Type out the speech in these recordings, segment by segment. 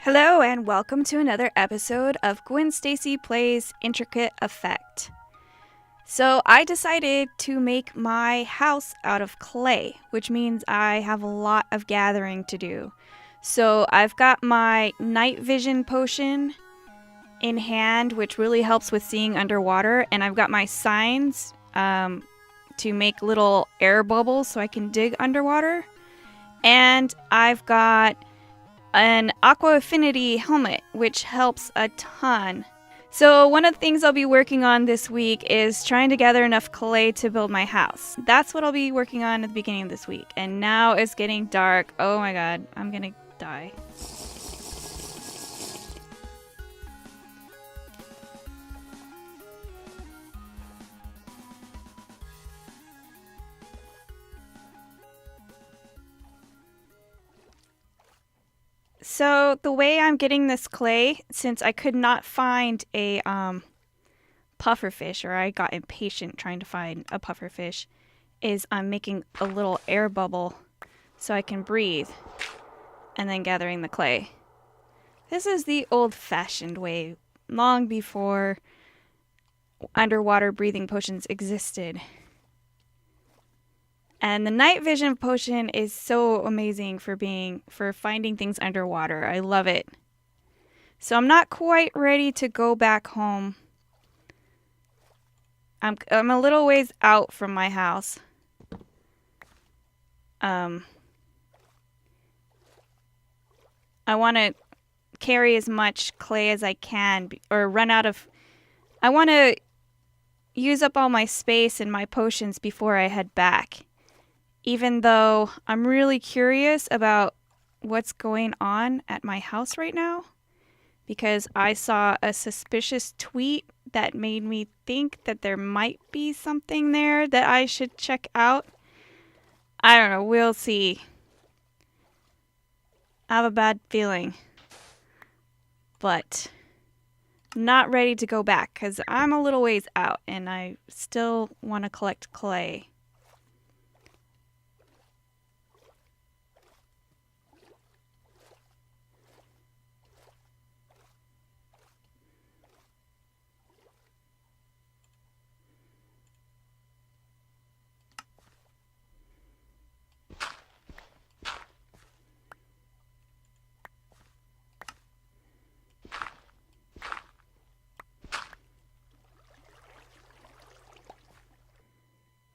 Hello and welcome to another episode of GwinnStacy Plays Intricate Effect. So I decided to make my house out of clay, which means I have a lot of gathering to do. So I've got my night vision potion in hand, which really helps with seeing underwater, and I've got my signs to make little air bubbles so I can dig underwater. And I've got an aqua affinity helmet, which helps a ton. So one of the things I'll be working on this week is trying to gather enough clay to build my house. That's what I'll be working on at the beginning of this week. And now it's getting dark. Oh my god, I'm gonna die. So the way I'm getting this clay, since I could not find a pufferfish, or I got impatient trying to find a pufferfish, is I'm making a little air bubble so I can breathe and then gathering the clay. This is the old-fashioned way, long before underwater breathing potions existed. And the night vision potion is so amazing for finding things underwater. I love it. So I'm not quite ready to go back home. I'm a little ways out from my house. I want to carry as much clay as I can, or run out of... I want to use up all my space and my potions before I head back. Even though I'm really curious about what's going on at my house right now, because I saw a suspicious tweet that made me think that there might be something there that I should check out. I don't know, we'll see. I have a bad feeling. But I'm not ready to go back because I'm a little ways out and I still want to collect clay.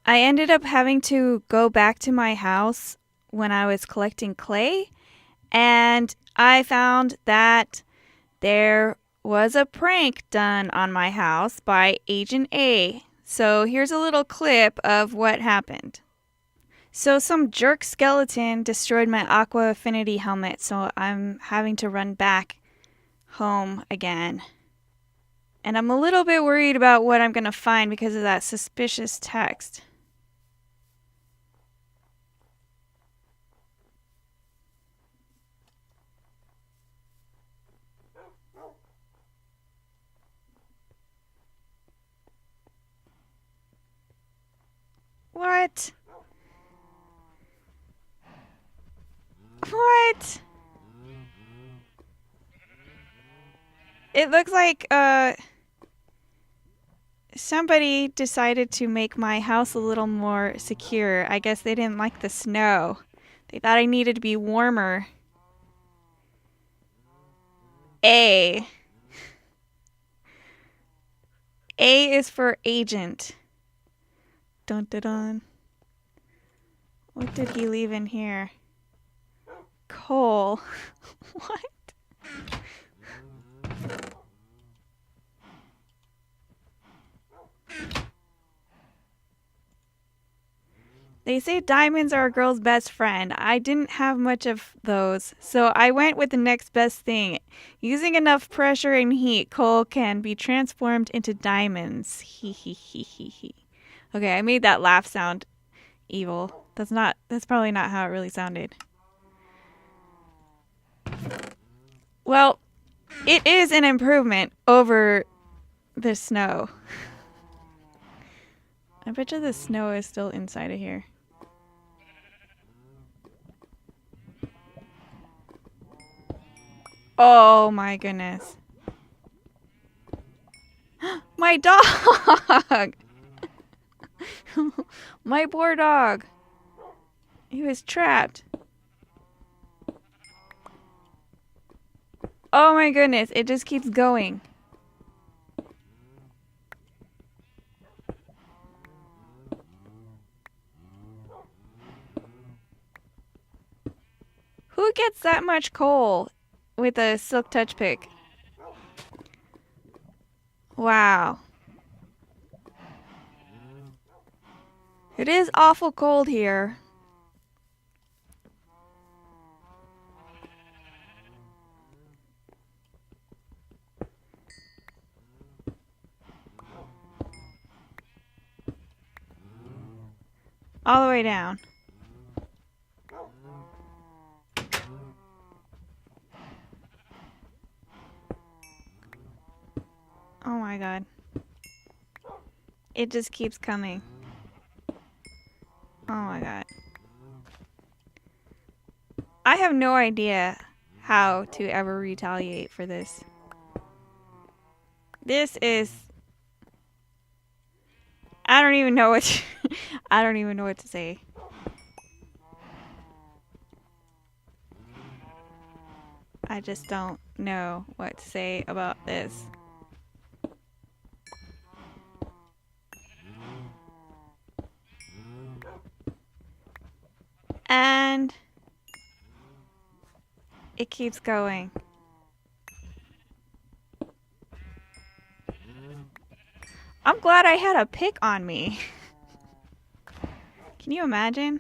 I ended up having to go back to my house when I was collecting clay, and I found that there was a prank done on my house by Agent A. So here's a little clip of what happened. So some jerk skeleton destroyed my aqua affinity helmet, so I'm having to run back home again. And I'm a little bit worried about what I'm going to find because of that suspicious text. What? What? It looks like somebody decided to make my house a little more secure. I guess they didn't like the snow. They thought I needed to be warmer. A. A is for agent. Dun dun dun. What did he leave in here? Coal. What? They say diamonds are a girl's best friend. I didn't have much of those, so I went with the next best thing. Using enough pressure and heat, coal can be transformed into diamonds. Hee hee hee hee hee. Okay, I made that laugh sound evil. That's probably not how it really sounded. Well, it is an improvement over the snow. I bet you the snow is still inside of here. Oh my goodness. My dog! My poor dog. He was trapped. Oh my goodness, it just keeps going. Who gets that much coal with a silk touch pick? Wow. It is awful cold here. All the way down. Oh my god. It just keeps coming. Oh my god. I have no idea how to ever retaliate for this. This is... I don't even know what to, I don't even know what to say. I just don't know what to say about this. And it keeps going. I'm glad I had a pick on me. Can you imagine?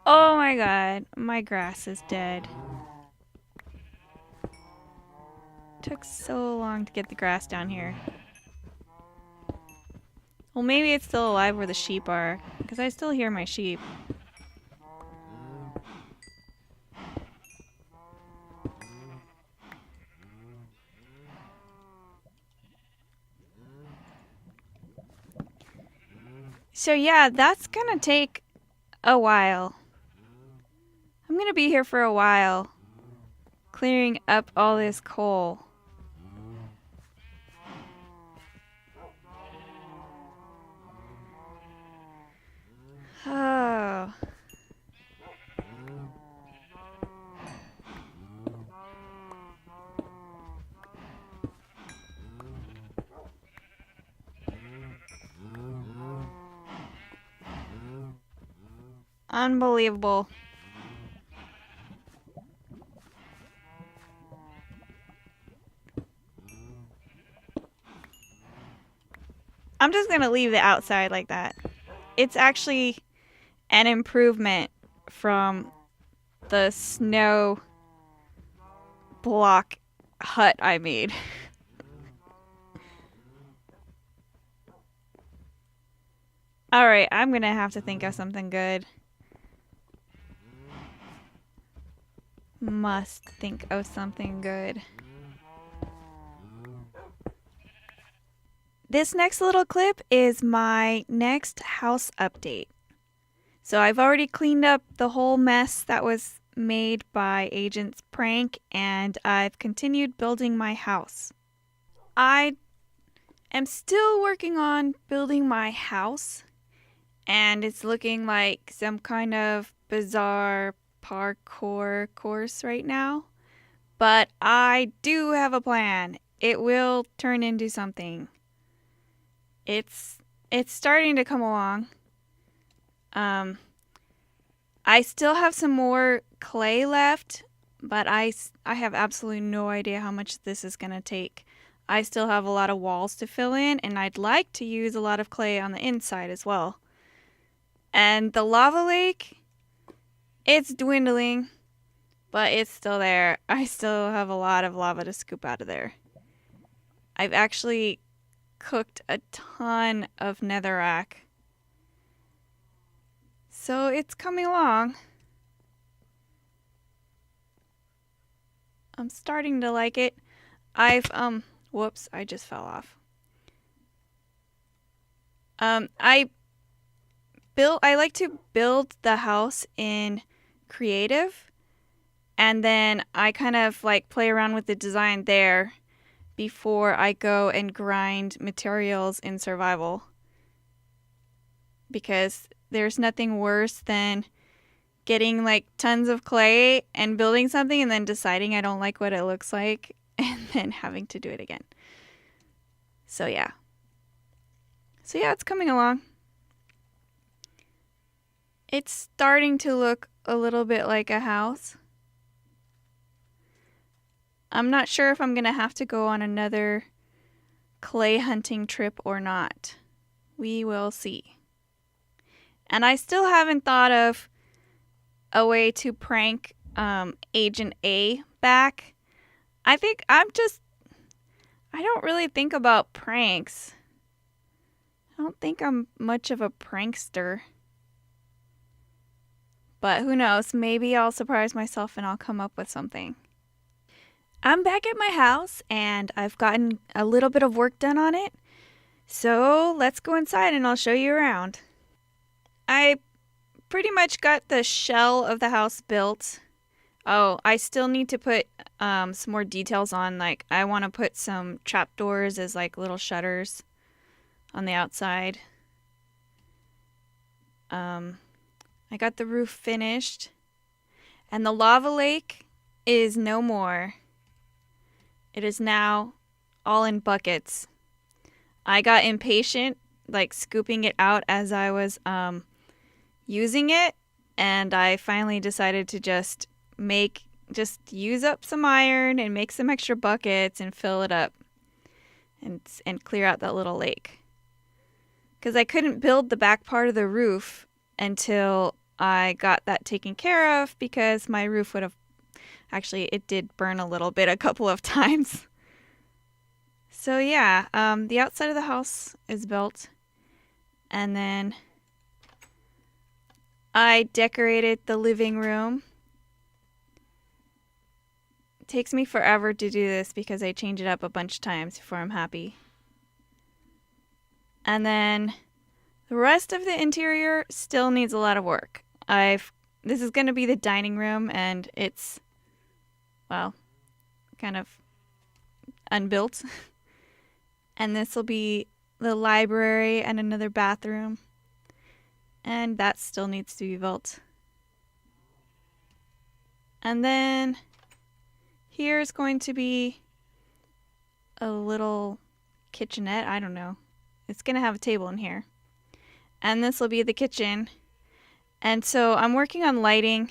Oh my god, my grass is dead. Took so long to get the grass down here. Well, maybe it's still alive where the sheep are, because I still hear my sheep. So yeah, that's gonna take a while. I'm gonna be here for a while, clearing up all this coal. Oh. Unbelievable. I'm just gonna leave the outside like that. It's actually an improvement from the snow block hut I made. Alright, I'm gonna have to think of something good. Must think of something good. This next little clip is my next house update. So I've already cleaned up the whole mess that was made by Agent's prank, and I've continued building my house. I am still working on building my house, and it's looking like some kind of bizarre parkour course right now. But I do have a plan. It will turn into something. It's starting to come along. I still have some more clay left, but I have absolutely no idea how much this is going to take. I still have a lot of walls to fill in, and I'd like to use a lot of clay on the inside as well. And the lava lake, it's dwindling, but it's still there. I still have a lot of lava to scoop out of there. I've actually cooked a ton of netherrack. So it's coming along. I'm starting to like it. Whoops, I just fell off. I I like to build the house in creative, and then I kind of like play around with the design there before I go and grind materials in survival. Because there's nothing worse than getting like tons of clay and building something and then deciding I don't like what it looks like and then having to do it again. So yeah, it's coming along. It's starting to look a little bit like a house. I'm not sure if I'm going to have to go on another clay hunting trip or not. We will see. And I still haven't thought of a way to prank Agent A back. I don't really think about pranks. I don't think I'm much of a prankster. But who knows? Maybe I'll surprise myself and I'll come up with something. I'm back at my house and I've gotten a little bit of work done on it. So let's go inside and I'll show you around. I pretty much got the shell of the house built. Oh, I still need to put some more details on. Like, I want to put some trapdoors as like little shutters on the outside. I got the roof finished. And the lava lake is no more. It is now all in buckets. I got impatient, like scooping it out as I was using it, and I finally decided to just use up some iron and make some extra buckets and fill it up and clear out that little lake. Because I couldn't build the back part of the roof until I got that taken care of, because my roof would have it did burn a little bit a couple of times. So yeah, the outside of the house is built, and then I decorated the living room. It takes me forever to do this because I change it up a bunch of times before I'm happy. And then the rest of the interior still needs a lot of work. This is going to be the dining room, and it's, well, kind of unbuilt. And this will be the library and another bathroom. And that still needs to be built. And then here's going to be a little kitchenette. I don't know. It's going to have a table in here. And this will be the kitchen. And so I'm working on lighting.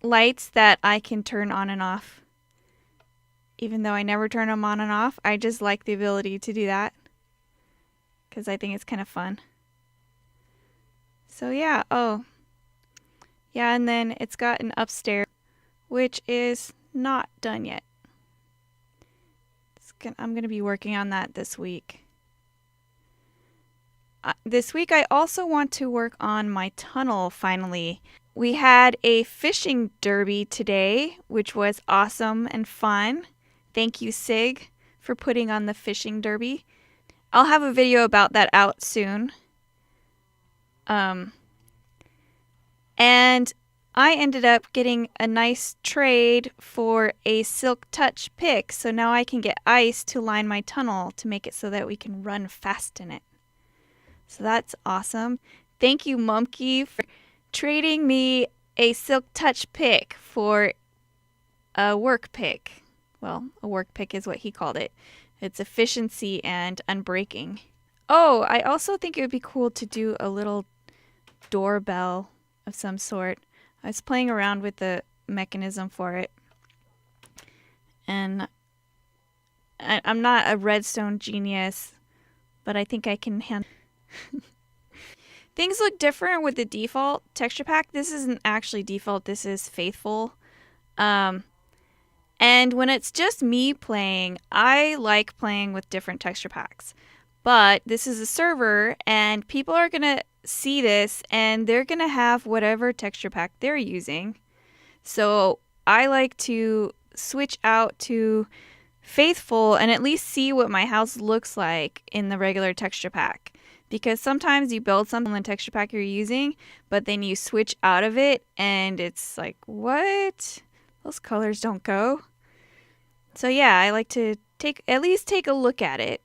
Lights that I can turn on and off. Even though I never turn them on and off, I just like the ability to do that, because I think it's kind of fun. So yeah, and then it's got an upstairs, which is not done yet. I'm going to be working on that this week. This week I also want to work on my tunnel finally. We had a fishing derby today, which was awesome and fun. Thank you, Sig, for putting on the fishing derby. I'll have a video about that out soon. And I ended up getting a nice trade for a Silk Touch pick, so now I can get ice to line my tunnel to make it so that we can run fast in it. So that's awesome. Thank you, Mumkey, for trading me a Silk Touch pick for a work pick. Well, a work pick is what he called it. It's efficiency and unbreaking. Oh, I also think it would be cool to do a little doorbell of some sort. I was playing around with the mechanism for it. And I'm not a redstone genius, but I think I can handle. Things look different with the default texture pack. This isn't actually default. This is faithful. And when it's just me playing, I like playing with different texture packs. But this is a server, and people are going to see this, and they're going to have whatever texture pack they're using. So I like to switch out to faithful and at least see what my house looks like in the regular texture pack. Because sometimes you build something in the texture pack you're using, but then you switch out of it and it's like, what? Those colors don't go. So yeah, I like to at least take a look at it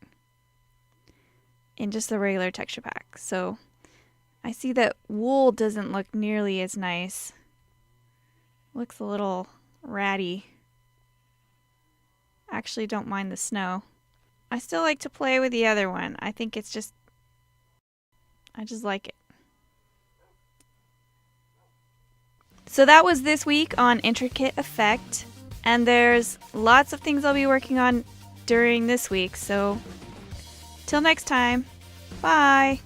in just the regular texture pack. So I see that wool doesn't look nearly as nice. Looks a little ratty. Actually don't mind the snow. I still like to play with the other one. I think I just like it. So that was this week on Intracate Effect, and there's lots of things I'll be working on during this week. So till next time, bye.